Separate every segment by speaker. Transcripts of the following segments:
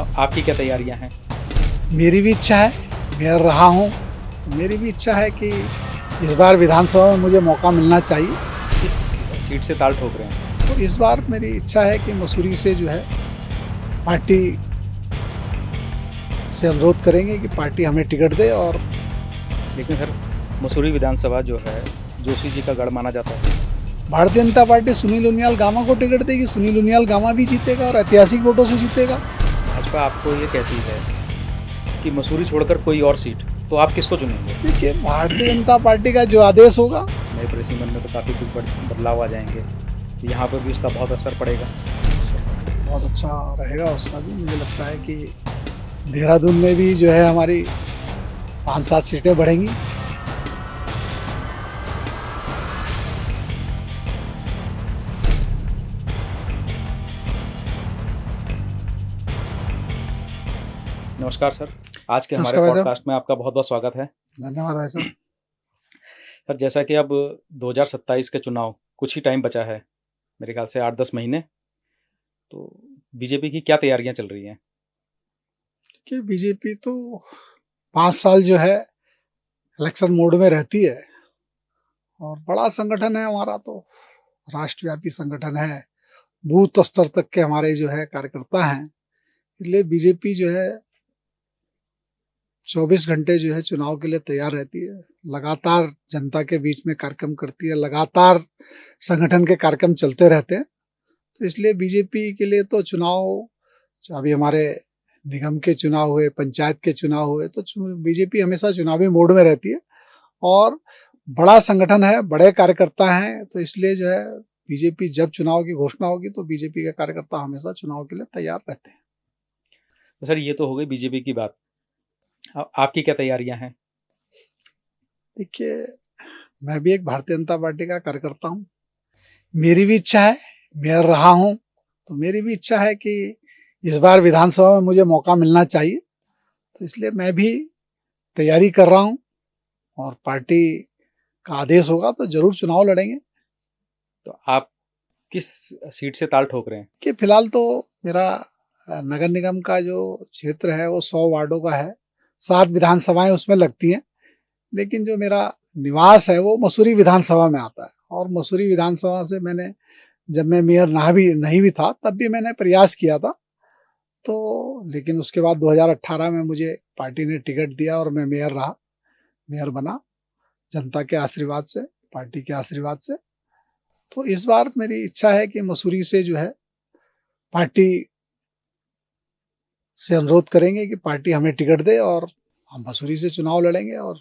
Speaker 1: आपकी क्या तैयारियां हैं?
Speaker 2: मेरी भी इच्छा है, मेयर रहा हूँ, मेरी भी इच्छा है कि इस बार विधानसभा में मुझे मौका मिलना चाहिए।
Speaker 1: किस सीट से ताल ठोक रहे हैं?
Speaker 2: तो इस बार मेरी इच्छा है कि मसूरी से जो है पार्टी से अनुरोध करेंगे कि पार्टी हमें टिकट दे। और
Speaker 1: लेकिन सर, मसूरी विधानसभा जो है जोशी जी का गढ़ माना जाता है।
Speaker 2: भारतीय जनता पार्टी सुनील उनियाल गामा को टिकट देगी, सुनील उनियाल गामा भी जीतेगा और ऐतिहासिक वोटों से जीतेगा।
Speaker 1: भाजपा आपको ये कहती है कि मसूरी छोड़कर कोई और सीट, तो आप किसको चुनेंगे?
Speaker 2: देखिए, भारतीय जनता पार्टी का जो आदेश होगा।
Speaker 1: नए परिसीमन में तो काफ़ी कुछ बदलाव आ जाएंगे, तो यहाँ पर भी उसका बहुत असर पड़ेगा।
Speaker 2: बहुत अच्छा रहेगा उसका भी। मुझे लगता है कि देहरादून में भी जो है हमारी 5-7 सीटें बढ़ेंगी।
Speaker 1: नमस्कार सर, आज के हमारे
Speaker 2: नमस्कार भाई साहब।
Speaker 1: पॉडकास्ट में आपका बहुत बहुत स्वागत है।
Speaker 2: धन्यवाद भाई साहब।
Speaker 1: सर, जैसा कि अब 2027 के चुनाव कुछ ही टाइम बचा है, मेरे ख्याल से 8-10 महीने, तो बीजेपी की क्या तैयारियां चल रही हैं?
Speaker 2: कि बीजेपी तो 5 साल जो है इलेक्शन मोड में रहती है और बड़ा संगठन है हमारा, तो राष्ट्रव्यापी संगठन है, बूथ स्तर तक के हमारे जो है कार्यकर्ता हैं। इसलिए बीजेपी जो है 24 घंटे जो है चुनाव के लिए तैयार रहती है, लगातार जनता के बीच में कार्यक्रम करती है, लगातार संगठन के कार्यक्रम चलते रहते हैं। तो इसलिए बीजेपी के लिए तो चुनाव, अभी हमारे निगम के चुनाव हुए, पंचायत के चुनाव हुए, तो बीजेपी हमेशा चुनावी मोड में रहती है और बड़ा संगठन है, बड़े कार्यकर्ता हैं। तो इसलिए जो है बीजेपी जब चुनाव की घोषणा होगी तो बीजेपी के कार्यकर्ता हमेशा चुनाव के लिए तैयार रहते हैं।
Speaker 1: तो सर, ये तो हो गई बीजेपी की बात। आपकी क्या तैयारियां हैं?
Speaker 2: देखिए, मैं भी एक भारतीय जनता पार्टी का कार्यकर्ता हूँ, मेरी भी इच्छा है, मेयर रहा हूँ, तो मेरी भी इच्छा है कि इस बार विधानसभा में मुझे मौका मिलना चाहिए। तो इसलिए मैं भी तैयारी कर रहा हूँ और पार्टी का आदेश होगा तो जरूर चुनाव लड़ेंगे।
Speaker 1: तो आप किस सीट से ताल ठोक रहे हैं?
Speaker 2: कि फिलहाल तो मेरा नगर निगम का जो क्षेत्र है वो 100 वार्डों का है, 7 विधानसभाएं उसमें लगती हैं, लेकिन जो मेरा निवास है वो मसूरी विधानसभा में आता है। और मसूरी विधानसभा से मैंने, जब मैं मेयर नहीं भी था तब भी मैंने प्रयास किया था, तो लेकिन उसके बाद 2018 में मुझे पार्टी ने टिकट दिया और मैं मेयर बना, जनता के आशीर्वाद से, पार्टी के आशीर्वाद से। तो इस बार मेरी इच्छा है कि मसूरी से जो है पार्टी से अनुरोध करेंगे कि पार्टी हमें टिकट दे और हम मसूरी से चुनाव लड़ेंगे। और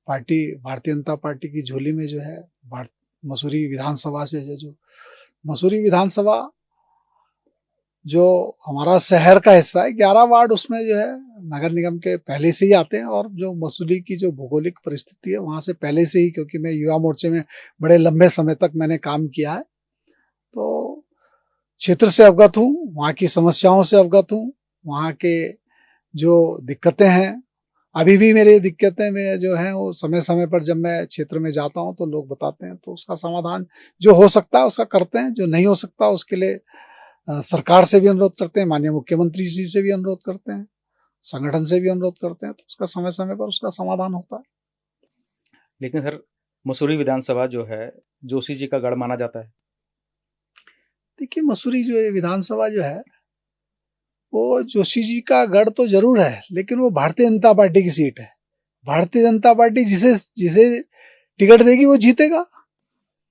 Speaker 2: पार्टी, भारतीय जनता पार्टी की झोली में जो है मसूरी विधानसभा से जो मसूरी विधानसभा जो हमारा शहर का हिस्सा है, 11 वार्ड उसमें जो है नगर निगम के पहले से ही आते हैं। और जो मसूरी की जो भौगोलिक परिस्थिति है वहाँ से पहले से ही, क्योंकि मैं युवा मोर्चे में बड़े लंबे समय तक मैंने काम किया है, तो क्षेत्र से अवगत हूँ, वहाँ की समस्याओं से अवगत हूँ, वहाँ के जो दिक्कतें हैं, अभी भी मेरी दिक्कतें में जो हैं वो समय समय पर जब मैं क्षेत्र में जाता हूँ तो लोग बताते हैं, तो उसका समाधान जो हो सकता है उसका करते हैं, जो नहीं हो सकता उसके लिए सरकार से भी अनुरोध करते हैं, माननीय मुख्यमंत्री जी से भी अनुरोध करते हैं, संगठन से भी अनुरोध करते हैं, तो उसका समय समय पर उसका समाधान होता है।
Speaker 1: लेकिन सर, मसूरी विधानसभा जो है जोशी जी का गढ़ माना जाता है।
Speaker 2: देखिए, मसूरी जो विधानसभा जो है वो जोशी जी का गढ़ तो जरूर है, लेकिन वो भारतीय जनता पार्टी की सीट है। भारतीय जनता पार्टी जिसे जिसे टिकट देगी वो जीतेगा।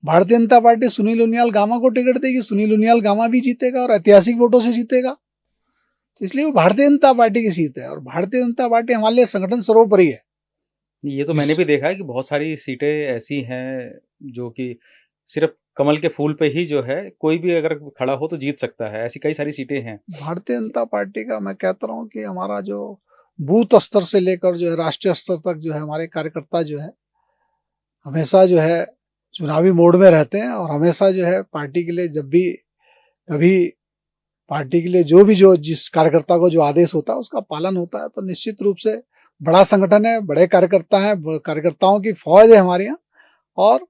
Speaker 2: भारतीय जनता पार्टी सुनील उनियाल गामा को टिकट देगी, सुनील उनियाल गामा भी जीतेगा और ऐतिहासिक वोटों से जीतेगा। तो इसलिए वो भारतीय जनता पार्टी की सीट है और भारतीय जनता पार्टी हमारे लिए संगठन सर्वोपरि है।
Speaker 1: ये तो मैंने भी देखा है कि बहुत सारी सीटें ऐसी हैं जो कि सिर्फ कमल के फूल पे ही जो है कोई भी अगर खड़ा हो तो जीत सकता है, ऐसी कई सारी सीटें हैं।
Speaker 2: भारतीय जनता पार्टी का मैं कहता रहा हूँ कि हमारा जो बूथ स्तर से लेकर जो है राष्ट्रीय स्तर तक जो है हमारे कार्यकर्ता जो है हमेशा जो है चुनावी मोड में रहते हैं और हमेशा जो है पार्टी के लिए, जब भी कभी पार्टी के लिए जो जिस कार्यकर्ता को जो आदेश होता है उसका पालन होता है। तो निश्चित रूप से बड़ा संगठन है, बड़े कार्यकर्ता हैं, कार्यकर्ताओं की फौज है हमारे यहाँ, और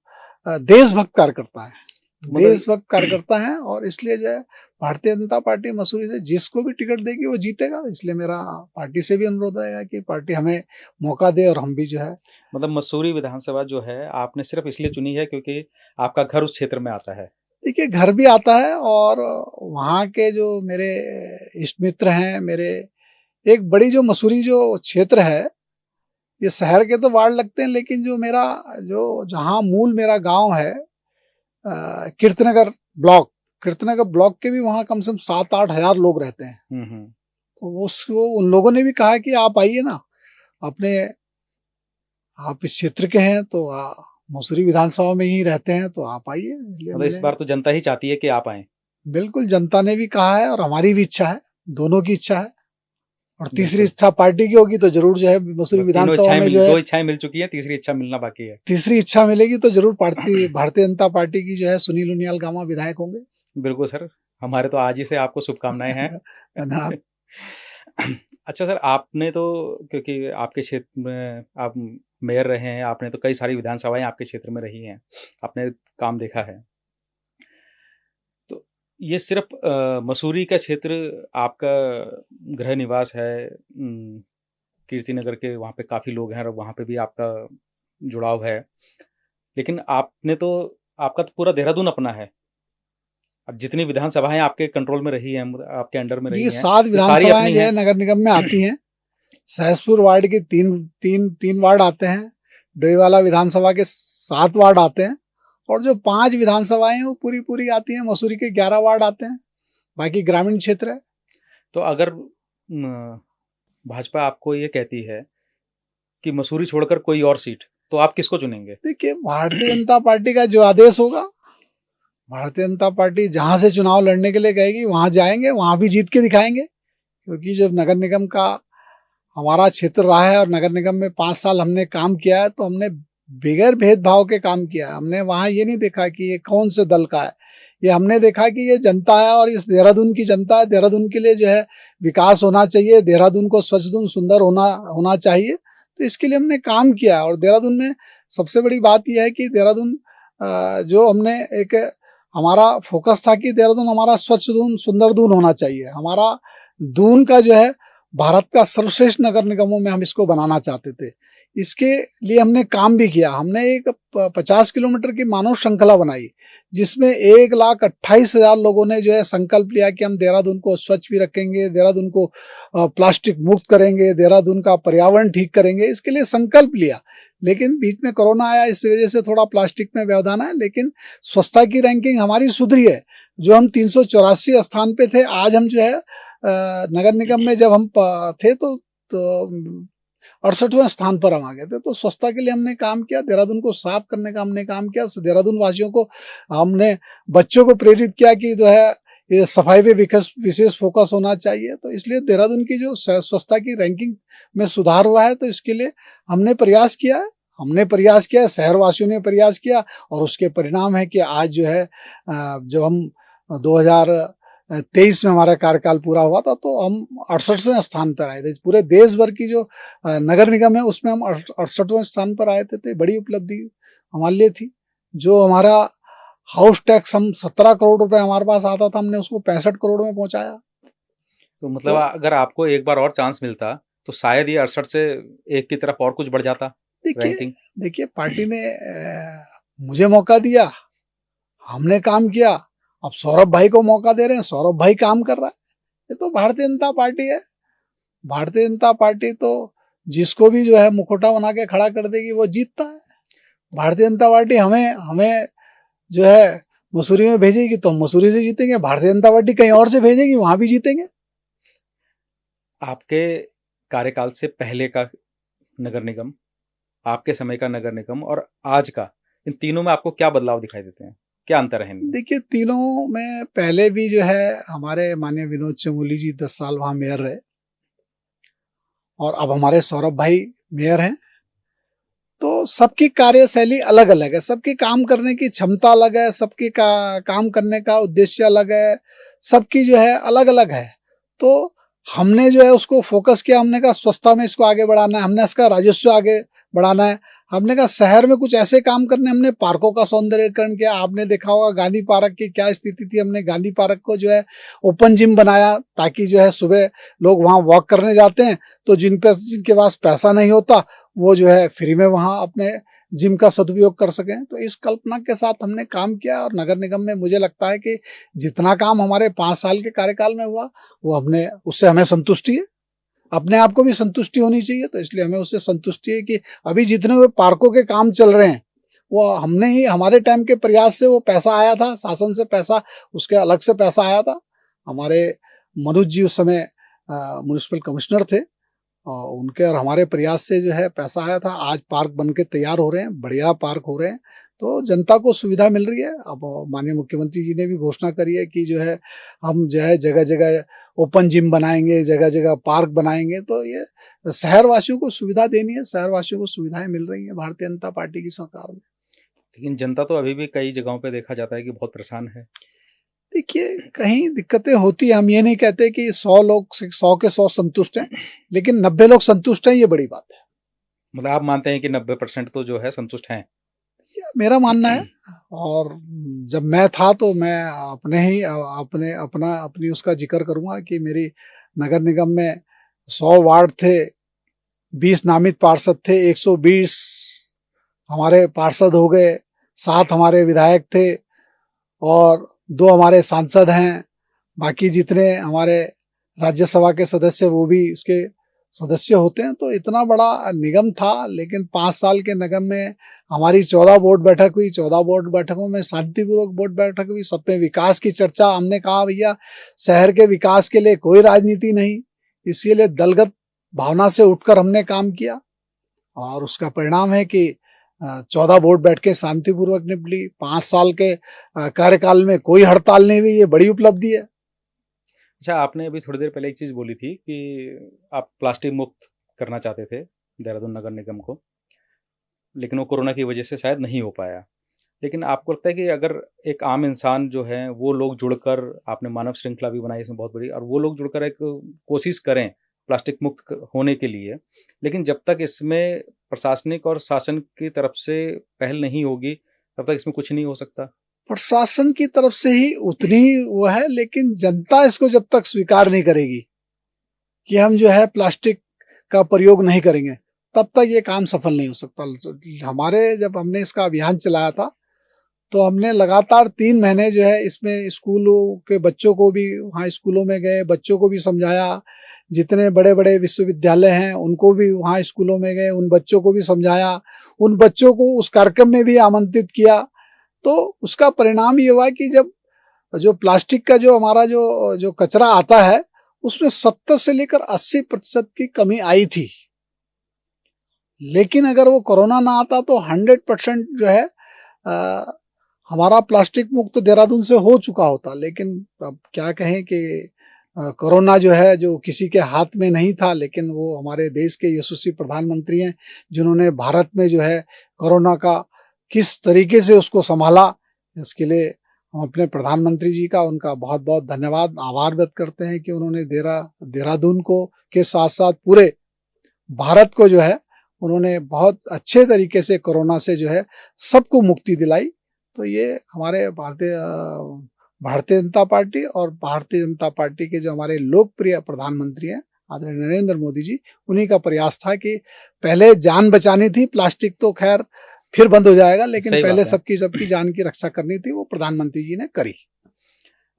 Speaker 2: देशभक्त कार्यकर्ता है, देशभक्त कार्यकर्ता हैं, और इसलिए जो है भारतीय जनता पार्टी मसूरी से जिसको भी टिकट देगी वो जीतेगा, इसलिए मेरा पार्टी से भी अनुरोध रहेगा कि पार्टी हमें मौका दे और हम भी जो है।
Speaker 1: मतलब मसूरी विधानसभा जो है आपने सिर्फ इसलिए चुनी है क्योंकि आपका घर उस क्षेत्र में आता है।
Speaker 2: देखिए घर भी आता है और वहाँ के जो मेरे इष्ट मित्र हैं, मेरे एक बड़ी जो मसूरी जो क्षेत्र है, ये शहर के तो वार्ड लगते हैं, लेकिन जो मेरा जो जहाँ मूल मेरा गांव है कीर्तनगर ब्लॉक, कीर्तनगर ब्लॉक के भी वहाँ कम से कम 7-8 हजार लोग रहते हैं। तो उसको उन लोगों ने भी कहा कि आप आइए ना, अपने आप इस क्षेत्र के हैं तो मसूरी विधानसभा में ही रहते हैं तो आप आइए।
Speaker 1: मतलब इस बार तो जनता ही चाहती है कि आप आए।
Speaker 2: बिल्कुल, जनता ने भी कहा है और हमारी भी इच्छा है, दोनों की इच्छा है। और तीसरी इच्छा पार्टी की होगी तो जरूर जो है मसूरी विधानसभा में जो है
Speaker 1: 2 इच्छाएं मिल चुकी हैं, तीसरी इच्छा मिलना बाकी है।
Speaker 2: तीसरी इच्छा मिलेगी तो जरूर भारतीय जनता पार्टी की जो है सुनील उनियाल गामा विधायक होंगे।
Speaker 1: बिल्कुल सर, हमारे तो आज ही से आपको शुभकामनाएं हैं।
Speaker 2: धन्यवाद।
Speaker 1: अच्छा सर, आपने तो क्योंकि आपके क्षेत्र में आप मेयर रहे हैं, आपने तो कई सारी विधानसभाएं आपके क्षेत्र में रही हैं, आपने काम देखा है। तो ये सिर्फ मसूरी का क्षेत्र आपका गृह निवास है, कीर्तिनगर के वहाँ पे काफ़ी लोग हैं और वहाँ पे भी आपका जुड़ाव है। लेकिन आपका तो पूरा देहरादून अपना है। अब जितनी विधानसभाएं आपके कंट्रोल में रही हैं, आपके अंडर में रही
Speaker 2: ये
Speaker 1: हैं,
Speaker 2: 7 विधानसभाएं जो है नगर निगम में आती हैं। सहसपुर वार्ड के तीन वार्ड आते हैं, डोईवाला विधानसभा के 7 वार्ड आते हैं और जो 5 विधानसभाएं वो पूरी आती हैं। मसूरी के 11 वार्ड आते हैं, बाकी ग्रामीण क्षेत्र है।
Speaker 1: तो अगर भाजपा आपको ये कहती है कि मसूरी छोड़कर कोई और सीट, तो आप किसको चुनेंगे?
Speaker 2: देखिए, भारतीय जनता पार्टी का जो आदेश होगा, भारतीय जनता पार्टी जहां से चुनाव लड़ने के लिए कहेगी वहां जाएंगे, वहां भी जीत के दिखाएंगे। क्योंकि जब नगर निगम का हमारा क्षेत्र रहा है और नगर निगम में 5 साल हमने काम किया है, तो हमने बगैर भेदभाव के काम किया है। हमने वहां ये नहीं देखा कि ये कौन से दल का है, ये हमने देखा कि ये जनता है और इस देहरादून की जनता है। देहरादून के लिए जो है विकास होना चाहिए, देहरादून को स्वच्छदून सुंदर होना चाहिए, तो इसके लिए हमने काम किया। और देहरादून में सबसे बड़ी बात यह है कि देहरादून जो हमने एक हमारा फोकस था कि देहरादून हमारा स्वच्छदून सुंदर दून होना चाहिए। हमारा दून का जो है भारत का सर्वश्रेष्ठ नगर निगमों में हम इसको बनाना चाहते थे। इसके लिए हमने काम भी किया। हमने एक 50 किलोमीटर की मानव श्रृंखला बनाई, जिसमें 1,28,000 लोगों ने जो है संकल्प लिया कि हम देहरादून को स्वच्छ भी रखेंगे, देहरादून को प्लास्टिक मुक्त करेंगे, देहरादून का पर्यावरण ठीक करेंगे। इसके लिए संकल्प लिया, लेकिन बीच में कोरोना आया, इस वजह से थोड़ा प्लास्टिक में व्यवधान है। लेकिन स्वच्छता की रैंकिंग हमारी सुधरी है। जो हम 384 स्थान पे थे, आज हम जो है नगर निगम में जब हम थे तो 68वें स्थान पर हम आ गए थे। तो स्वच्छता के लिए हमने काम किया, देहरादून को साफ करने का हमने काम किया। देहरादून वासियों को हमने, बच्चों को प्रेरित किया कि जो है ये सफाई पे विशेष फोकस होना चाहिए। तो इसलिए देहरादून की जो स्वच्छता की रैंकिंग में सुधार हुआ है, तो इसके लिए हमने प्रयास किया है, शहरवासियों ने प्रयास किया और उसके परिणाम है कि आज जो है जब हम 2023 में हमारा कार्यकाल पूरा हुआ था तो हम 68वें स्थान पर आए थे। पूरे देश भर की जो नगर निगम है उसमें हम 68वें स्थान पर आए थे। तो बड़ी उपलब्धि हमारे लिए थी। जो हमारा हाउस टैक्स हम 17 करोड़ रुपए हमारे पास आता था, हमने उसको 65 करोड़ में पहुंचाया।
Speaker 1: तो मतलब अगर आपको एक बार और चांस मिलता तो शायद ये 68 से 1 की तरफ और कुछ बढ़ जाता।
Speaker 2: देखिए पार्टी ने मुझे मौका दिया, हमने काम किया। अब सौरभ भाई को मौका दे रहे हैं, सौरभ भाई काम कर रहा है। ये तो भारतीय जनता पार्टी है। भारतीय जनता पार्टी तो जिसको भी जो है मुखौटा बना के खड़ा कर देगी वो जीतता है। भारतीय जनता पार्टी हमें जो है मसूरी में भेजेगी तो हम मसूरी से जीतेंगे, भारतीय जनता पार्टी कहीं और से भेजेगी वहां भी जीतेंगे।
Speaker 1: आपके कार्यकाल से पहले का नगर निगम, आपके समय का नगर निगम और आज का, इन तीनों में आपको क्या बदलाव दिखाई देते हैं, क्या अंतर है?
Speaker 2: देखिए, तीनों में पहले भी जो है हमारे माननीय विनोद चमोली जी 10 साल वहां मेयर रहे और अब हमारे सौरभ भाई मेयर हैं। तो सबकी कार्यशैली अलग अलग है, सबकी काम करने की क्षमता अलग है, सबकी काम करने का उद्देश्य अलग है, सबकी जो है अलग अलग है। तो हमने जो है उसको फोकस किया, हमने कहा स्वच्छता में इसको आगे बढ़ाना है, हमने इसका राजस्व आगे बढ़ाना है, हमने कहा शहर में कुछ ऐसे काम करने, हमने पार्कों का सौंदर्यीकरण किया। आपने देखा होगा गांधी पार्क की क्या स्थिति थी, हमने गांधी पार्क को जो है ओपन जिम बनाया, ताकि जो है सुबह लोग वहां वॉक करने जाते हैं तो जिनके पास पैसा नहीं होता वो जो है फ्री में वहां अपने जिम का सदुपयोग कर सकें। तो इस कल्पना के साथ हमने काम किया, और नगर निगम में मुझे लगता है कि जितना काम हमारे 5 साल के कार्यकाल में हुआ वो हमने, उससे हमें संतुष्टि है। अपने आप को भी संतुष्टि होनी चाहिए, तो इसलिए हमें उससे संतुष्टि है कि अभी जितने हुए पार्कों के काम चल रहे हैं वो हमने ही, हमारे टाइम के प्रयास से वो पैसा आया था, शासन से पैसा, उसके अलग से पैसा आया था। हमारे मनोज जी उस समय म्युनिसिपल कमिश्नर थे, और उनके और हमारे प्रयास से जो है पैसा आया था। आज पार्क बन के तैयार हो रहे हैं, बढ़िया पार्क हो रहे हैं, तो जनता को सुविधा मिल रही है। अब माननीय मुख्यमंत्री जी ने भी घोषणा करी है कि जो है हम जो है जगह जगह ओपन जिम बनाएंगे, जगह जगह पार्क बनाएंगे। तो ये शहरवासियों को सुविधा देनी है, शहरवासियों को सुविधाएं मिल रही हैं भारतीय जनता पार्टी की सरकार में।
Speaker 1: लेकिन जनता तो अभी भी कई जगहों पे देखा जाता है कि बहुत परेशान है।
Speaker 2: देखिए, कहीं दिक्कतें होती है, हम ये नहीं कहते कि 100 लोग 100 के 100 संतुष्ट हैं, लेकिन 90 लोग संतुष्ट हैं, ये बड़ी बात है।
Speaker 1: मतलब आप मानते हैं कि 90% तो जो है संतुष्ट हैं?
Speaker 2: मेरा मानना है। और जब मैं था तो मैं अपनी उसका जिक्र करूंगा कि मेरी नगर निगम में 100 वार्ड थे, 20 नामित पार्षद थे, 120 हमारे पार्षद हो गए, 7 हमारे विधायक थे और 2 हमारे सांसद हैं। बाकी जितने हमारे राज्यसभा के सदस्य वो भी इसके सदस्य होते हैं। तो इतना बड़ा निगम था, लेकिन 5 साल के निगम में हमारी 14 बोर्ड बैठक हुई। 14 बोर्ड बैठकों में शांतिपूर्वक बोर्ड बैठक हुई, सब पे विकास की चर्चा। हमने कहा भैया शहर के विकास के लिए कोई राजनीति नहीं, इसीलिए दलगत भावना से उठकर हमने काम किया, और उसका परिणाम है कि 14 बोर्ड बैठकें शांतिपूर्वक निपटी। 5 साल के कार्यकाल में कोई हड़ताल नहीं हुई, ये बड़ी उपलब्धि है।
Speaker 1: अच्छा, आपने अभी थोड़ी देर पहले एक चीज़ बोली थी कि आप प्लास्टिक मुक्त करना चाहते थे देहरादून नगर निगम को, लेकिन वो कोरोना की वजह से शायद नहीं हो पाया। लेकिन आपको लगता है कि अगर एक आम इंसान जो है वो लोग जुड़कर, आपने मानव श्रृंखला भी बनाई इसमें बहुत बड़ी, और वो लोग जुड़कर एक कोशिश करें प्लास्टिक मुक्त होने के लिए, लेकिन जब तक इसमें प्रशासनिक और शासन की तरफ से पहल नहीं होगी तब तक इसमें कुछ नहीं हो सकता?
Speaker 2: प्रशासन की तरफ से ही उतनी वो है, लेकिन जनता इसको जब तक स्वीकार नहीं करेगी कि हम जो है प्लास्टिक का प्रयोग नहीं करेंगे, तब तक ये काम सफल नहीं हो सकता। हमारे जब हमने इसका अभियान चलाया था तो हमने लगातार 3 महीने जो है इसमें स्कूलों के बच्चों को भी, वहाँ स्कूलों में गए, बच्चों को भी समझाया। जितने बड़े बड़े विश्वविद्यालय हैं उनको भी वहाँ स्कूलों में गए, उन बच्चों को भी समझाया, उन बच्चों को उस कार्यक्रम में भी आमंत्रित किया। तो उसका परिणाम ये हुआ कि जब जो प्लास्टिक का जो हमारा जो कचरा आता है उसमें 70 से लेकर 80% की कमी आई थी। लेकिन अगर वो कोरोना ना आता तो 100% जो है हमारा प्लास्टिक मुक्त देहरादून से हो चुका होता। लेकिन अब क्या कहें कि कोरोना जो है जो किसी के हाथ में नहीं था, लेकिन वो हमारे देश के यशस्वी प्रधानमंत्री हैं जिन्होंने भारत में जो है कोरोना का किस तरीके से उसको संभाला। इसके लिए हम अपने प्रधानमंत्री जी का, उनका बहुत बहुत धन्यवाद, आभार व्यक्त करते हैं कि उन्होंने देहरादून को के साथ साथ पूरे भारत को जो है उन्होंने बहुत अच्छे तरीके से कोरोना से जो है सबको मुक्ति दिलाई। तो ये हमारे भारतीय जनता पार्टी और भारतीय जनता पार्टी के जो हमारे लोकप्रिय प्रधानमंत्री हैं आदरणीय नरेंद्र मोदी जी, उन्हीं का प्रयास था कि पहले जान बचानी थी। प्लास्टिक तो खैर फिर बंद हो जाएगा, लेकिन पहले सबकी जान की रक्षा करनी थी, वो प्रधानमंत्री जी ने करी।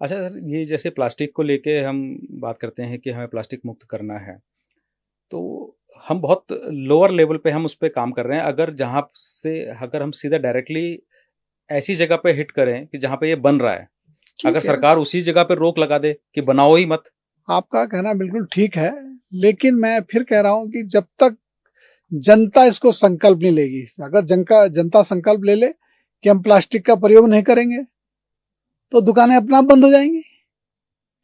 Speaker 1: अच्छा सर, ये जैसे प्लास्टिक को लेके हम बात करते हैं कि हमें प्लास्टिक मुक्त करना है, तो हम बहुत लोअर लेवल पे हम उस पे काम कर रहे हैं। अगर हम सीधा डायरेक्टली ऐसी जगह पे हिट करें कि जहाँ पे ये बन रहा है, अगर सरकार उसी जगह पे रोक लगा दे कि बनाओ ही मत।
Speaker 2: आपका कहना बिल्कुल ठीक है, लेकिन मैं फिर कह रहा हूं कि जब तक जनता इसको संकल्प नहीं लेगी, अगर जनता संकल्प ले ले कि हम प्लास्टिक का प्रयोग नहीं करेंगे, तो दुकानें अपना आप बंद हो जाएंगी,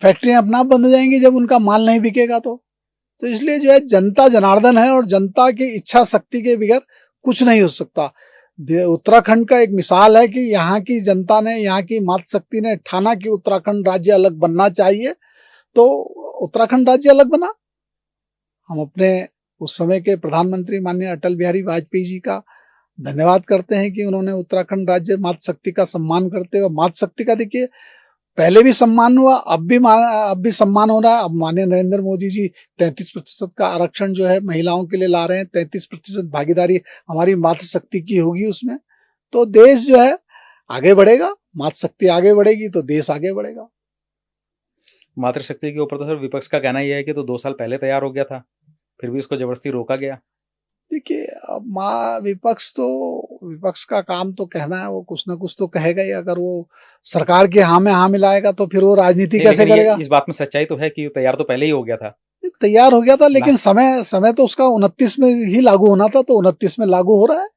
Speaker 2: फैक्ट्रियां अपना आप बंद हो जाएंगी जब उनका माल नहीं बिकेगा। तो इसलिए जो है जनता जनार्दन है, और जनता की इच्छा शक्ति के बगैर कुछ नहीं हो सकता। उत्तराखंड का एक मिसाल है कि यहाँ की जनता ने, यहाँ की मातृशक्ति ने ठाना कि उत्तराखंड राज्य अलग बनना चाहिए, तो उत्तराखंड राज्य अलग बना। हम अपने उस समय के प्रधानमंत्री माननीय अटल बिहारी वाजपेयी जी का धन्यवाद करते हैं कि उन्होंने उत्तराखंड राज्य मातृशक्ति का सम्मान करते हुए, मातृशक्ति का देखिए पहले भी सम्मान हुआ, अब भी सम्मान हो रहा है। अब माननीय नरेंद्र मोदी जी 33% का आरक्षण जो है महिलाओं के लिए ला रहे हैं, 33% भागीदारी हमारी मातृशक्ति की होगी उसमें, तो देश जो है आगे बढ़ेगा। मातृशक्ति आगे बढ़ेगी तो देश आगे बढ़ेगा।
Speaker 1: मातृशक्ति के ऊपर तो सर विपक्ष का कहना यह है कि तो 2 साल पहले तैयार हो गया था, फिर भी इसको जबरदस्ती रोका गया।
Speaker 2: देखिए अब विपक्ष का काम तो कहना है, वो कुछ ना कुछ तो कहेगा ही। अगर वो सरकार के हाँ में हाँ मिलाएगा तो फिर वो राजनीति कैसे करेगा?
Speaker 1: इस बात में सच्चाई तो है कि तैयार तो पहले ही हो गया था।
Speaker 2: तैयार हो गया था, लेकिन समय तो उसका 29 में ही लागू होना था, तो 29 में लागू हो रहा है।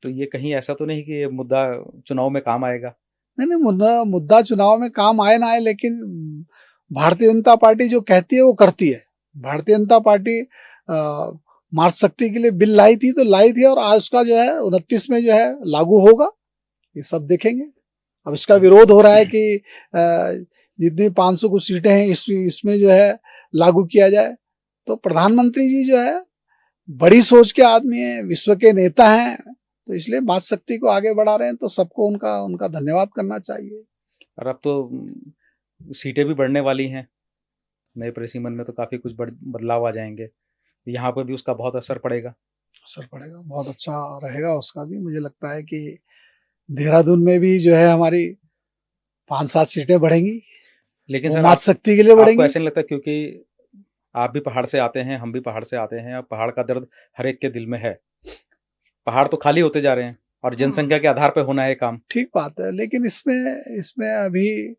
Speaker 1: तो ये कहीं ऐसा तो नहीं कि ये मुद्दा चुनाव में काम आएगा?
Speaker 2: नहीं, मुद्दा चुनाव में काम आए ना आए, लेकिन भारतीय जनता पार्टी जो कहती है वो करती है। भारतीय जनता पार्टी मातृशक्ति के लिए बिल लाई थी, और आज उसका जो है 29 में जो है लागू होगा, ये सब देखेंगे। अब इसका विरोध हो रहा है कि जितनी 500 कुछ सीटें हैं इसमें जो है लागू किया जाए। तो प्रधानमंत्री जी जो है बड़ी सोच के आदमी हैं, विश्व के नेता हैं, तो इसलिए मातृशक्ति को आगे बढ़ा रहे हैं, तो सबको उनका धन्यवाद करना चाहिए।
Speaker 1: और अब तो सीटें भी बढ़ने वाली हैं, नए परिसीमन में तो काफी कुछ बदलाव आ जाएंगे, यहाँ पर भी उसका बहुत असर पड़ेगा।
Speaker 2: बहुत अच्छा रहेगा उसका भी। मुझे लगता है कि देहरादून में भी जो है हमारी 5-7 सीटें बढ़ेंगी,
Speaker 1: लेकिन सर
Speaker 2: मातृशक्ति के लिए बढ़ेंगी।
Speaker 1: आपको ऐसे नहीं लगता, क्योंकि आप भी पहाड़ से आते हैं, हम भी पहाड़ से आते हैं, पहाड़ का दर्द हर एक के दिल में है। पहाड़ तो खाली होते जा रहे हैं और जनसंख्या के आधार पर होना है काम।
Speaker 2: ठीक बात है, लेकिन इसमें अभी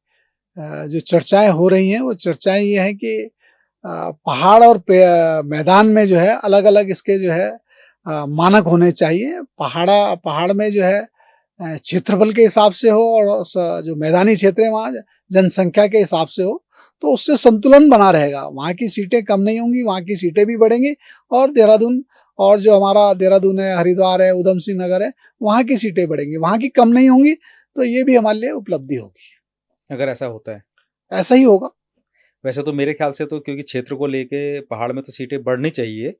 Speaker 2: जो चर्चाएं हो रही हैं, वो चर्चाएं ये हैं कि पहाड़ और मैदान में जो है अलग अलग इसके जो है मानक होने चाहिए। पहाड़ में जो है क्षेत्रफल के हिसाब से हो, और जो मैदानी क्षेत्र है वहाँ जनसंख्या के हिसाब से हो, तो उससे संतुलन बना रहेगा। वहाँ की सीटें कम नहीं होंगी, वहाँ की सीटें भी बढ़ेंगी, और देहरादून और जो हमारा देहरादून है, हरिद्वार है, उधम सिंह नगर है, वहाँ की सीटें बढ़ेंगी, वहाँ की कम नहीं होंगी। तो ये भी हमारे लिए उपलब्धि होगी
Speaker 1: अगर ऐसा होता है।
Speaker 2: ऐसा ही होगा।
Speaker 1: वैसे तो मेरे ख्याल से तो, क्योंकि क्षेत्र को लेके पहाड़ में तो सीटें बढ़नी चाहिए,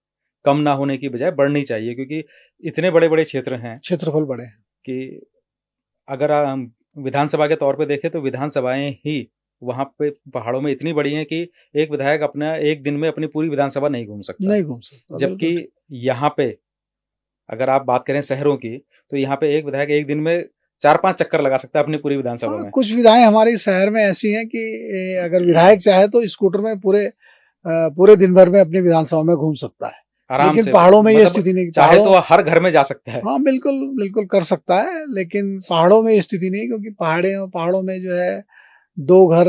Speaker 1: कम ना होने की बजाय बढ़नी चाहिए, क्योंकि इतने बड़े बड़े क्षेत्र हैं,
Speaker 2: क्षेत्रफल बड़े हैं
Speaker 1: कि अगर विधानसभा के तौर पे देखें तो विधानसभाएं ही वहाँ पे पहाड़ों में इतनी बड़ी हैं कि एक विधायक अपना एक दिन में अपनी पूरी विधानसभा नहीं घूम सकता। जबकि यहाँ पे अगर आप बात करें शहरों की, तो यहाँ पे एक विधायक एक दिन में 4-5 चक्कर लगा सकता है अपनी पूरी विधानसभा में।
Speaker 2: कुछ विधायक हमारे शहर में ऐसी हैं कि अगर विधायक चाहे तो स्कूटर में पूरे दिन भर में अपनी विधानसभा में घूम सकता है,
Speaker 1: आराम
Speaker 2: लेकिन
Speaker 1: से।
Speaker 2: पहाड़ों में ये स्थिति नहीं।
Speaker 1: चाहे तो हर घर में जा सकता है।
Speaker 2: हाँ, बिल्कुल कर सकता है, लेकिन पहाड़ों में ये स्थिति नहीं, क्योंकि पहाड़ों में जो है 2 घर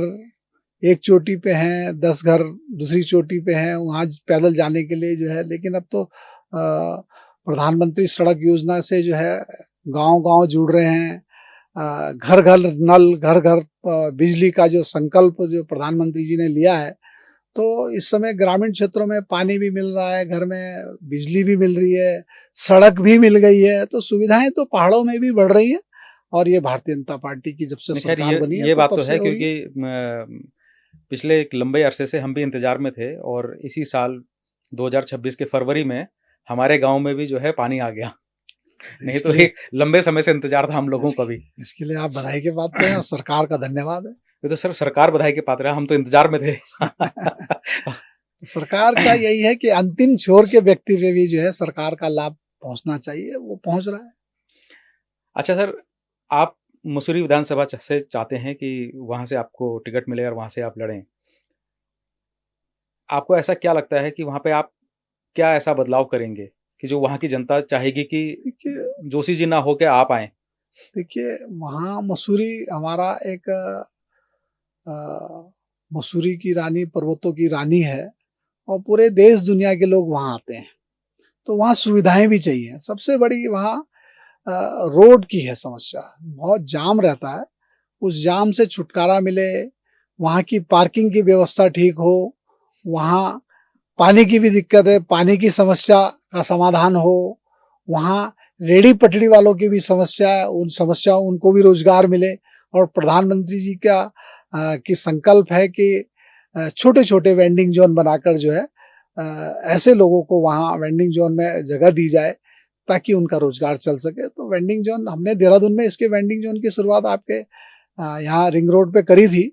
Speaker 2: एक चोटी पे हैं, 10 घर दूसरी चोटी पे हैं, वहाँ पैदल जाने के लिए जो है। लेकिन अब तो प्रधानमंत्री सड़क योजना से जो है गांव जुड़ रहे हैं, घर घर नल, घर घर बिजली का जो संकल्प जो प्रधानमंत्री जी ने लिया है, तो इस समय ग्रामीण क्षेत्रों में पानी भी मिल रहा है, घर में बिजली भी मिल रही है, सड़क भी मिल गई है, तो सुविधाएं तो पहाड़ों में भी बढ़ रही है। और ये भारतीय जनता पार्टी की जब से सरकार बनी है,
Speaker 1: ये बात तो है, क्योंकि पिछले एक लंबे अरसे से हम भी इंतजार में थे, और इसी साल 2026 के फरवरी में हमारे गांव में भी जो है पानी आ गया। नहीं तो एक लंबे समय से इंतजार था हम लोगों का भी।
Speaker 2: इसके लिए आप बधाई के पात्र हैं और सरकार का धन्यवाद है।
Speaker 1: ये तो सर सरकार बधाई के पात्र है, हम तो इंतजार में थे।
Speaker 2: सरकार का यही है कि अंतिम छोर के व्यक्ति पे भी जो है सरकार का लाभ पहुंचना चाहिए, वो पहुंच रहा है।
Speaker 1: अच्छा सर, आप मसूरी विधानसभा से चाहते हैं कि वहां से आपको टिकट मिले और वहां से आप लड़ें। आपको ऐसा क्या लगता है कि वहां पे आप क्या ऐसा बदलाव करेंगे कि जो वहां की जनता चाहेगी कि जोशी जी ना हो के आप आए?
Speaker 2: देखिए, वहाँ मसूरी हमारा एक मसूरी की रानी, पर्वतों की रानी है, और पूरे देश दुनिया के लोग वहाँ आते हैं। तो वहाँ सुविधाएं भी चाहिए। सबसे बड़ी वहाँ रोड की है समस्या, बहुत जाम रहता है। उस जाम से छुटकारा मिले, वहाँ की पार्किंग की व्यवस्था ठीक हो, वहाँ पानी की भी दिक्कत है, पानी की समस्या का समाधान हो, वहाँ रेडी पटरी वालों की भी समस्या है, उन समस्याओं उनको भी रोजगार मिले। और प्रधानमंत्री जी का की संकल्प है कि छोटे छोटे वेंडिंग जोन बनाकर जो है ऐसे लोगों को वहाँ वेंडिंग जोन में जगह दी जाए, ताकि उनका रोजगार चल सके। तो वेंडिंग जोन हमने देहरादून में इसके वेंडिंग जोन की शुरुआत आपके यहाँ रिंग रोड पे करी थी,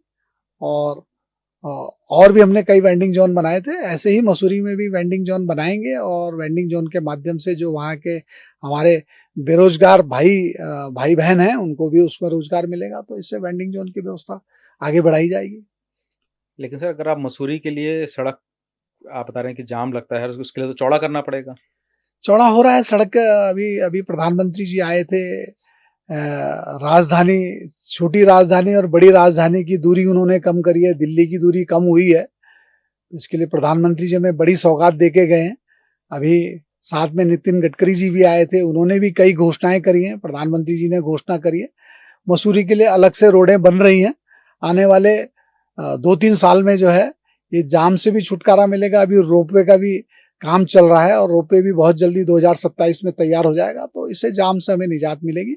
Speaker 2: और भी हमने कई वेंडिंग जोन बनाए थे। ऐसे ही मसूरी में भी वेंडिंग जोन बनाएंगे और वेंडिंग जोन के माध्यम से जो वहाँ के हमारे बेरोजगार भाई बहन हैं उनको भी उसमें रोजगार मिलेगा। तो इससे वेंडिंग जोन की व्यवस्था आगे बढ़ाई जाएगी।
Speaker 1: लेकिन सर अगर आप मसूरी के लिए सड़क आप बता रहे हैं कि जाम लगता है, उसके लिए तो चौड़ा करना पड़ेगा।
Speaker 2: चौड़ा हो रहा है सड़क। अभी प्रधानमंत्री जी आए थे, राजधानी, छोटी राजधानी और बड़ी राजधानी की दूरी उन्होंने कम करी है, दिल्ली की दूरी कम हुई है। इसके लिए प्रधानमंत्री जी हमें बड़ी सौगात देके गए हैं। अभी साथ में नितिन गडकरी जी भी आए थे, उन्होंने भी कई घोषणाएं करी हैं। प्रधानमंत्री जी ने घोषणा करी है मसूरी के लिए अलग से रोडें बन रही हैं। आने वाले 2-3 साल में जो है ये जाम से भी छुटकारा मिलेगा। अभी रोपवे का भी काम चल रहा है और रोपवे भी बहुत जल्दी 2027 में तैयार हो जाएगा। तो इससे जाम से हमें निजात मिलेगी।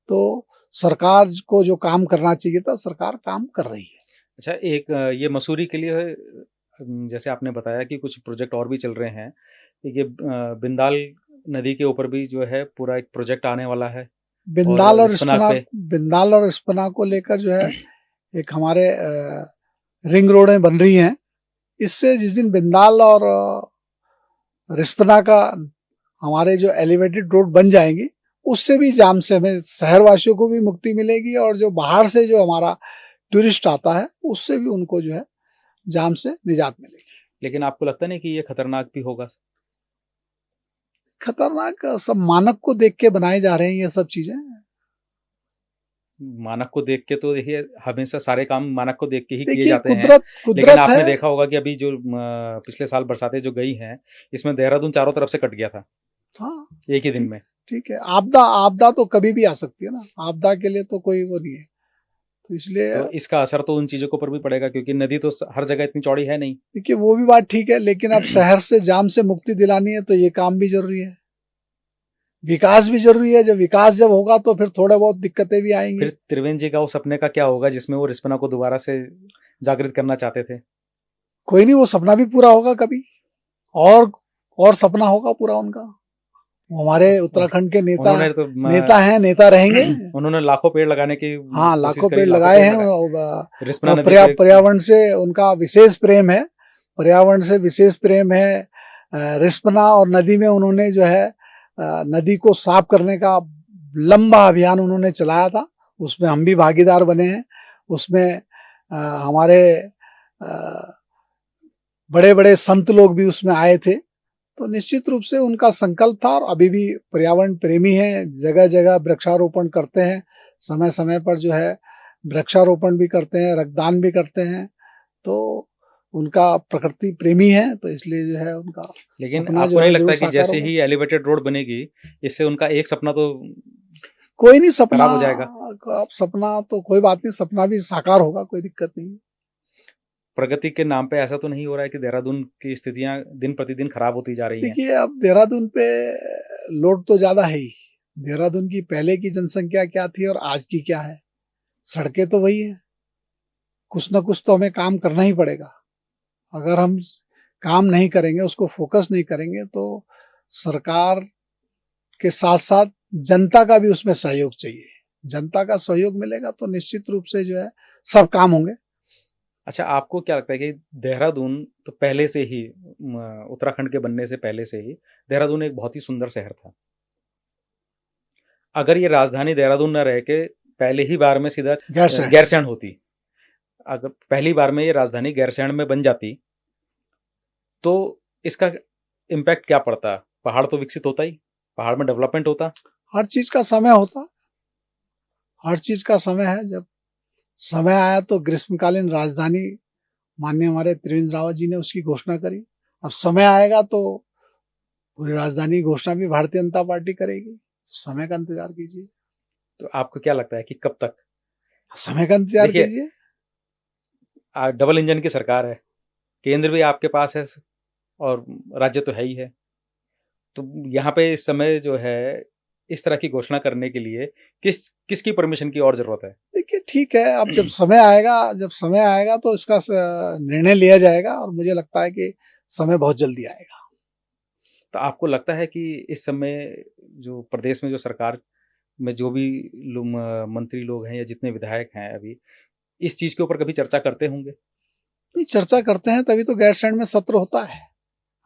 Speaker 2: तो सरकार को जो काम करना चाहिए था, सरकार काम कर रही है।
Speaker 1: अच्छा, एक ये मसूरी के लिए जैसे आपने बताया कि कुछ प्रोजेक्ट और भी चल रहे हैं। ये बिंदाल नदी के ऊपर भी जो है पूरा एक प्रोजेक्ट आने वाला है।
Speaker 2: बिंदाल और
Speaker 1: रिस्पना
Speaker 2: रिस्पना को लेकर जो है एक हमारे रिंग रोडें बन रही हैं। इससे जिस दिन बिंदाल और रिस्पना का हमारे जो एलिवेटेड रोड बन जाएंगी, उससे भी जाम से हमें शहरवासियों को भी मुक्ति मिलेगी और जो बाहर से जो हमारा टूरिस्ट आता है उससे भी उनको जो है जाम से निजात मिलेगी।
Speaker 1: लेकिन आपको लगता नहीं कि ये खतरनाक भी होगा?
Speaker 2: खतरनाक सब मानक को देख के बनाए जा रहे हैं ये सब चीजें।
Speaker 1: मानक को देख के तो देखिए हमेशा सारे काम मानक को देख के ही किए जाते हैं।
Speaker 2: कुदरत
Speaker 1: लेकिन आपने
Speaker 2: है।
Speaker 1: देखा होगा कि अभी जो पिछले साल बरसातें जो गई हैं, इसमें देहरादून चारों तरफ से कट गया था।
Speaker 2: हाँ,
Speaker 1: एक ही दिन में।
Speaker 2: ठीक है। आपदा तो कभी भी आ सकती है ना, आपदा के लिए तो कोई वो नहीं है। तो इसलिए
Speaker 1: तो इसका असर तो उन चीजों के ऊपर भी पड़ेगा, क्योंकि नदी तो हर जगह इतनी चौड़ी है नहीं।
Speaker 2: देखिए वो भी बात ठीक है, लेकिन अब शहर से जाम से मुक्ति दिलानी है तो ये काम भी जरूरी है, विकास भी जरूरी है। जब विकास जब होगा तो फिर थोड़ा बहुत दिक्कतें भी आएंगी।
Speaker 1: फिर त्रिवेंद्र जी का वो सपने का क्या होगा जिसमें वो रिस्पना को दोबारा से जागृत करना चाहते थे?
Speaker 2: कोई नहीं, वो सपना भी पूरा होगा कभी, और सपना होगा पूरा उनका। हमारे उत्तराखंड के नेता हैं, नेता रहेंगे।
Speaker 1: उन्होंने लाखों पेड़ लगाने की
Speaker 2: लाखों पेड़ लगाए हैं। पर्यावरण से उनका विशेष प्रेम है, पर्यावरण से विशेष प्रेम है। रिस्पना और नदी में उन्होंने जो है नदी को साफ करने का लंबा अभियान उन्होंने चलाया था, उसमें हम भी भागीदार बने हैं। उसमें हमारे बड़े बड़े संत लोग भी उसमें आए थे। तो निश्चित रूप से उनका संकल्प था और अभी भी पर्यावरण प्रेमी हैं, जगह जगह वृक्षारोपण करते हैं, समय समय पर जो है वृक्षारोपण भी करते हैं, रक्तदान भी करते हैं। तो उनका प्रकृति प्रेमी है, तो इसलिए जो है उनका।
Speaker 1: लेकिन आपको नहीं लगता कि जैसे ही एलिवेटेड रोड बनेगी इससे उनका एक सपना तो
Speaker 2: कोई नहीं, सपना
Speaker 1: हो जाएगा?
Speaker 2: अब सपना तो कोई बात नहीं, सपना भी साकार होगा, कोई दिक्कत नहीं।
Speaker 1: प्रगति के नाम पे ऐसा तो नहीं हो रहा है कि देहरादून की स्थितियां दिन प्रतिदिन खराब होती जा रही हैं?
Speaker 2: देखिए अब देहरादून पे लोड तो ज्यादा है ही। देहरादून की पहले की जनसंख्या क्या थी और आज की क्या है, सड़कें तो वही है। कुछ ना कुछ तो हमें काम करना ही पड़ेगा। अगर हम काम नहीं करेंगे, उसको फोकस नहीं करेंगे, तो सरकार के साथ साथ जनता का भी उसमें सहयोग चाहिए। जनता का सहयोग मिलेगा तो निश्चित रूप से जो है सब काम होंगे।
Speaker 1: अच्छा, आपको क्या लगता है कि देहरादून तो पहले से ही उत्तराखंड के बनने से पहले से ही देहरादून एक बहुत ही सुंदर शहर था। अगर ये राजधानी देहरादून न रह के पहले ही बार में सीधा गैरसैंण होती, अगर पहली बार में ये राजधानी गैरसैंण में बन जाती तो इसका इम्पैक्ट क्या पड़ता? पहाड़ तो विकसित होता ही, पहाड़ में डेवलपमेंट होता।
Speaker 2: हर चीज का समय होता, हर चीज का समय है। जब समय आया तो ग्रीष्मकालीन राजधानी माननीय हमारे त्रिवेंद्र रावत जी ने उसकी घोषणा करी। अब समय आएगा तो पूरी राजधानी घोषणा भी भारतीय जनता पार्टी करेगी। तो समय का इंतजार कीजिए।
Speaker 1: तो आपको क्या लगता है कि कब तक?
Speaker 2: समय का इंतजार कीजिए।
Speaker 1: डबल इंजन की सरकार है, केंद्र भी आपके पास है और राज्य तो है ही है। तो यहाँ पे इस समय जो है इस तरह की घोषणा करने के लिए किसकी परमिशन की और जरूरत है?
Speaker 2: देखिए ठीक है, अब जब समय आएगा तो इसका निर्णय लिया जाएगा और मुझे लगता है कि समय बहुत जल्दी आएगा।
Speaker 1: तो आपको लगता है कि इस समय जो प्रदेश में जो सरकार में जो भी मंत्री लोग हैं या जितने विधायक हैं अभी, इस चीज़ के ऊपर कभी चर्चा करते होंगे?
Speaker 2: नहीं, चर्चा करते हैं तभी तो गैरसैंण में सत्र होता है।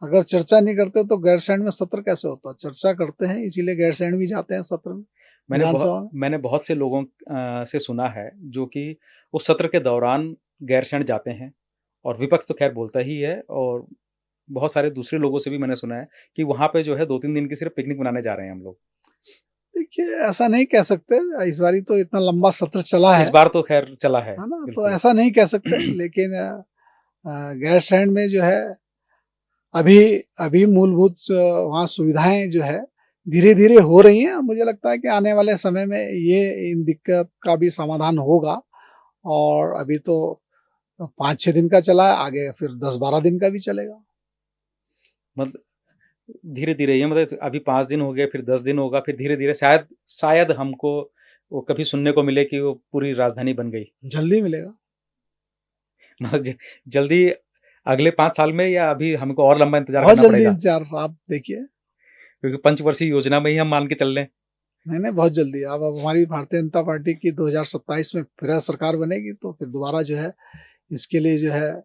Speaker 2: अगर चर्चा नहीं करते तो गैरसैंण में सत्र कैसे होता? चर्चा करते हैं, इसीलिए गैरसैंण भी जाते हैं सत्र में, विधानसभा में।
Speaker 1: मैंने बहुत से लोगों से सुना है जो कि उस सत्र के दौरान गैरसैंण जाते हैं, और विपक्ष तो खैर बोलता ही है, और बहुत सारे दूसरे लोगों से भी मैंने सुना है कि वहाँ पे जो है 2-3 दिन की सिर्फ पिकनिक मनाने जा रहे हैं हम लोग।
Speaker 2: देखिए, ऐसा नहीं कह सकते, इस बारी तो इतना लंबा सत्र चला है।
Speaker 1: इस बार तो खैर चला है
Speaker 2: ना? तो
Speaker 1: बिल्कुल।
Speaker 2: ऐसा नहीं कह सकते, लेकिन गैरसैंण में जो है अभी मूलभूत वहाँ सुविधाएं जो है धीरे-धीरे हो रही हैं। मुझे लगता है कि आने वाले समय में ये इन दिक्कत का भी समाधान होगा, और अभी तो 5-6 दिन का चला है, आगे फिर 10-12 दिन का भी चलेगा।
Speaker 1: मतलब धीरे-धीरे ये मतलब अभी 5 दिन हो गए, फिर 10 दिन होगा, फिर धीरे-धीरे शायद हमको वो कभी सुनने को मिले कि वो पूरी राजधानी बन गई।
Speaker 2: जल्दी मिलेगा।
Speaker 1: मतलब जल्दी अगले 5 साल में, या अभी हमको और लंबा इंतजार
Speaker 2: बहुत
Speaker 1: करना
Speaker 2: जल्दी
Speaker 1: पड़ेगा?
Speaker 2: इंतजार आप देखिए।
Speaker 1: क्योंकि पंचवर्षीय योजना में ही हम मान के चल रहे हैं।
Speaker 2: नहीं, बहुत जल्दी। अब हमारी भारतीय जनता पार्टी की 2027 में फिर सरकार बनेगी, तो फिर दोबारा जो है इसके लिए जो है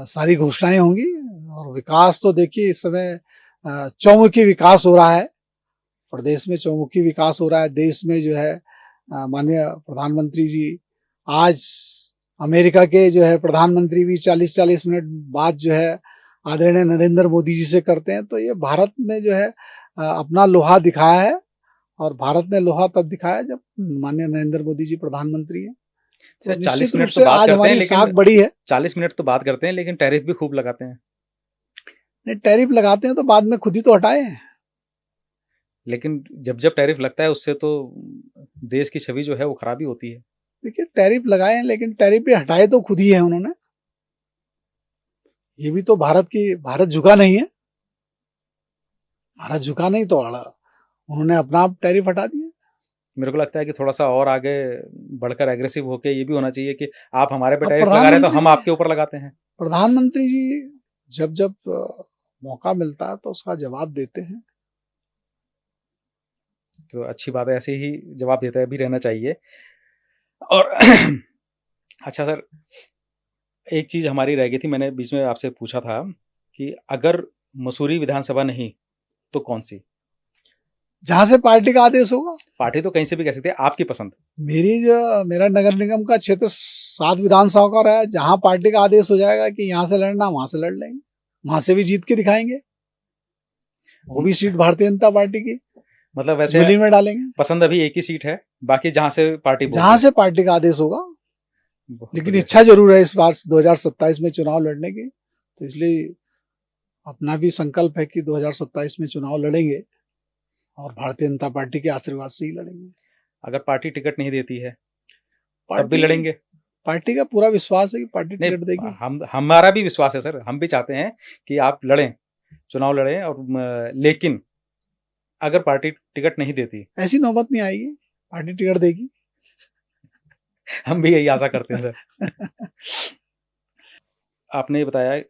Speaker 2: सारी घोषणाएं होंगी। और विकास तो देखिए इस समय चौमुखी विकास हो रहा है, प्रदेश में चौमुखी विकास हो रहा है। देश में जो है माननीय प्रधानमंत्री जी, आज अमेरिका के जो है प्रधानमंत्री भी 40-40 मिनट बाद जो है आदरणीय नरेंद्र मोदी जी से करते हैं। तो ये भारत ने जो है अपना लोहा दिखाया है, और भारत ने लोहा तब दिखाया जब माननीय नरेंद्र मोदी जी प्रधानमंत्री हैं। तो
Speaker 1: 40
Speaker 2: निश्चित रूप
Speaker 1: मिनट
Speaker 2: से
Speaker 1: तो बात
Speaker 2: आज
Speaker 1: करते हैं,
Speaker 2: हमारी साख
Speaker 1: लेकिन
Speaker 2: बड़ी है।
Speaker 1: 40 मिनट तो बात करते हैं, लेकिन टैरिफ भी खूब लगाते हैं।
Speaker 2: नहीं, टैरिफ लगाते हैं तो बाद में खुद ही तो हटाए हैं।
Speaker 1: लेकिन जब टैरिफ लगता है उससे तो देश की छवि जो है वो खराब ही होती है।
Speaker 2: देखिए, टैरिफ लगाए हैं, लेकिन टैरिफ भी हटाए तो खुद ही है उन्होंने। ये भी तो भारत झुका नहीं है। भारत झुका नहीं तो उन्होंने अपना आप टैरिफ हटा दिया।
Speaker 1: मेरे को लगता है कि थोड़ा सा और आगे बढ़कर एग्रेसिव होके ये भी होना चाहिए कि आप हमारे पे
Speaker 2: अब
Speaker 1: टैरिफ लगा रहे हैं तो हम आपके ऊपर लगाते हैं।
Speaker 2: प्रधानमंत्री जी जब मौका मिलता है तो उसका जवाब देते हैं।
Speaker 1: तो अच्छी बात है, ऐसे ही जवाब देता भी रहना चाहिए। और अच्छा सर, एक चीज हमारी रह गई थी, मैंने बीच में आपसे पूछा था कि अगर मसूरी विधानसभा नहीं तो कौन सी?
Speaker 2: जहां से पार्टी का आदेश होगा।
Speaker 1: पार्टी तो कहीं से भी कह सकते हैं, आपकी पसंद।
Speaker 2: मेरा नगर निगम का क्षेत्र 7 विधानसभा का रहा है। जहां पार्टी का आदेश हो जाएगा कि यहाँ से लड़ना, वहां से लड़ लेंगे, वहां से भी जीत के दिखाएंगे। वो भी सीट भारतीय जनता पार्टी की
Speaker 1: मतलब वैसे
Speaker 2: झोली में डालेंगे।
Speaker 1: पसंद अभी एक ही सीट है, बाकी जहां से पार्टी
Speaker 2: का आदेश होगा। लेकिन इच्छा जरूर है इस बार 2027 में चुनाव लड़ने की, तो इसलिए अपना भी संकल्प है कि 2027 में चुनाव लड़ेंगे, और भारतीय जनता पार्टी के आशीर्वाद से ही लड़ेंगे।
Speaker 1: अगर पार्टी टिकट नहीं देती है तब भी लड़ेंगे?
Speaker 2: पार्टी का पूरा विश्वास है कि पार्टी टिकट देगी।
Speaker 1: हमारा भी विश्वास है सर, हम भी चाहते हैं कि आप लड़ें, चुनाव लड़ें, और लेकिन अगर पार्टी टिकट नहीं देती,
Speaker 2: ऐसी नौबत नहीं आएगी, पार्टी टिकट देगी।
Speaker 1: हम भी यही आशा करते हैं सर। आपने बताया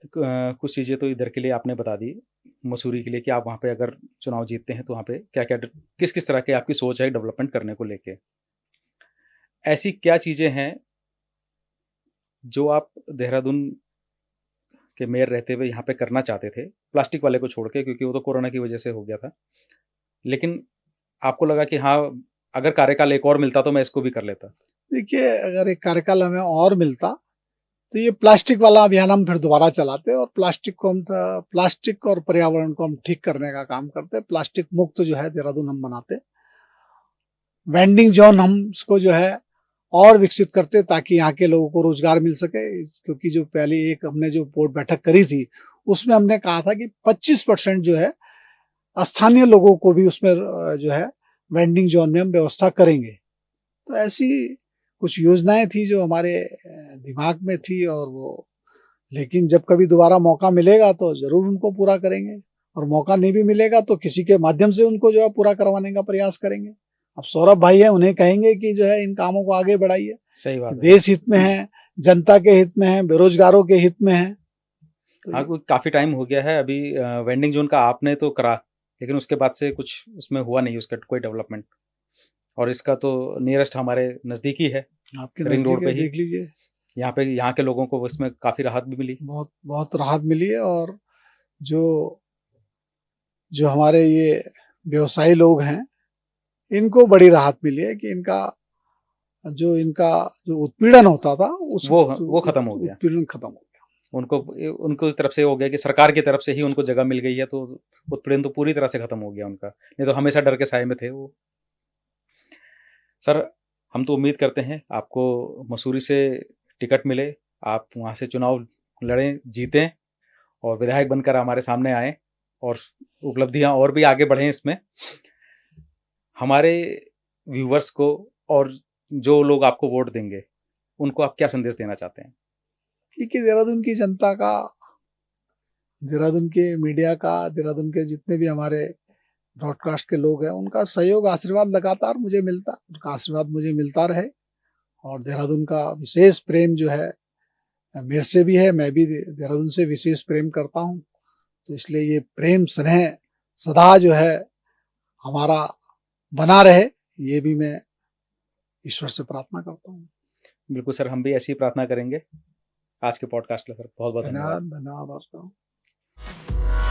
Speaker 1: कुछ चीज़ें तो इधर के लिए आपने बता दी, मसूरी के लिए, कि आप वहाँ पे अगर चुनाव जीतते हैं तो वहाँ पे क्या क्या किस तरह की आपकी सोच है डेवलपमेंट करने को लेके। ऐसी क्या चीज़ें हैं जो आप देहरादून के मेयर रहते हुए यहाँ पे करना चाहते थे, प्लास्टिक वाले को छोड़ के, क्योंकि वो तो कोरोना की वजह से हो गया था, लेकिन आपको लगा कि हाँ, अगर कार्यकाल एक और मिलता तो मैं इसको भी कर लेता?
Speaker 2: देखिए, अगर एक कार्यकाल हमें और मिलता तो ये प्लास्टिक वाला अभियान हम फिर दोबारा चलाते, और प्लास्टिक और पर्यावरण को हम ठीक करने का काम करते। प्लास्टिक मुक्त जो है देहरादून हम बनाते। वेंडिंग जोन हम इसको जो है और विकसित करते, ताकि यहाँ के लोगों को रोजगार मिल सके। क्योंकि जो पहले एक हमने जो बोर्ड बैठक करी थी, उसमें हमने कहा था कि 25% जो है स्थानीय लोगों को भी उसमें जो है वेंडिंग जोन में हम व्यवस्था करेंगे। तो ऐसी कुछ योजनाएं थी जो हमारे दिमाग में थी, और वो, लेकिन जब कभी दोबारा मौका मिलेगा तो जरूर उनको पूरा करेंगे, और मौका नहीं भी मिलेगा तो किसी के माध्यम से उनको जो है पूरा करवाने का प्रयास करेंगे। अब सौरभ भाई है, उन्हें कहेंगे कि जो है इन कामों को आगे बढ़ाइए।
Speaker 1: सही बात है।
Speaker 2: देश हित में है, जनता के हित में है, बेरोजगारों के हित में है। तो
Speaker 1: हाँ, काफ़ी टाइम हो गया है अभी वेंडिंग जोन का आपने तो करा, लेकिन उसके बाद से कुछ उसमें हुआ नहीं उसका कोई डेवलपमेंट। और इसका तो नियरेस्ट हमारे नज़दीक ही है,
Speaker 2: आपके
Speaker 1: रिंग
Speaker 2: नज़दीक
Speaker 1: रोड पे
Speaker 2: है,
Speaker 1: ही।
Speaker 2: देख लीजिए।
Speaker 1: यहाँ के लोगों को इसमें काफ़ी राहत भी मिली।
Speaker 2: बहुत बहुत राहत मिली है। और जो जो हमारे ये व्यवसायी लोग हैं, इनको बड़ी राहत मिली है कि इनका जो उत्पीड़न होता था, उस
Speaker 1: वो ख़त्म हो गया।
Speaker 2: उत्पीड़न खत्म हो गया।
Speaker 1: उनको उनको तरफ से हो गया कि सरकार की तरफ से ही उनको जगह मिल गई है, तो उत्पीड़न तो पूरी तरह से खत्म हो गया उनका। नहीं तो हमेशा डर के साए में थे वो। सर, हम तो उम्मीद करते हैं आपको मसूरी से टिकट मिले, आप वहाँ से चुनाव लड़ें, जीतें और विधायक बनकर हमारे सामने आएँ और उपलब्धियाँ और भी आगे बढ़ें इसमें। हमारे व्यूअर्स को और जो लोग आपको वोट देंगे, उनको आप क्या संदेश देना चाहते हैं?
Speaker 2: क्योंकि देहरादून की जनता का, देहरादून के मीडिया का, देहरादून के जितने भी हमारे ब्रॉडकास्ट के लोग हैं, उनका सहयोग, आशीर्वाद लगातार मुझे मिलता, उनका आशीर्वाद मुझे मिलता रहे। और देहरादून का विशेष प्रेम जो है मेरे से भी है, मैं भी देहरादून से विशेष प्रेम करता हूँ। तो इसलिए ये प्रेम स्नेह सदा जो है हमारा बना रहे, ये भी मैं ईश्वर से प्रार्थना करता हूँ।
Speaker 1: बिल्कुल सर, हम भी ऐसी ही प्रार्थना करेंगे। आज के पॉडकास्ट के लिए सर बहुत बहुत धन्यवाद।
Speaker 2: धन्यवाद, धन्यवाद आपका।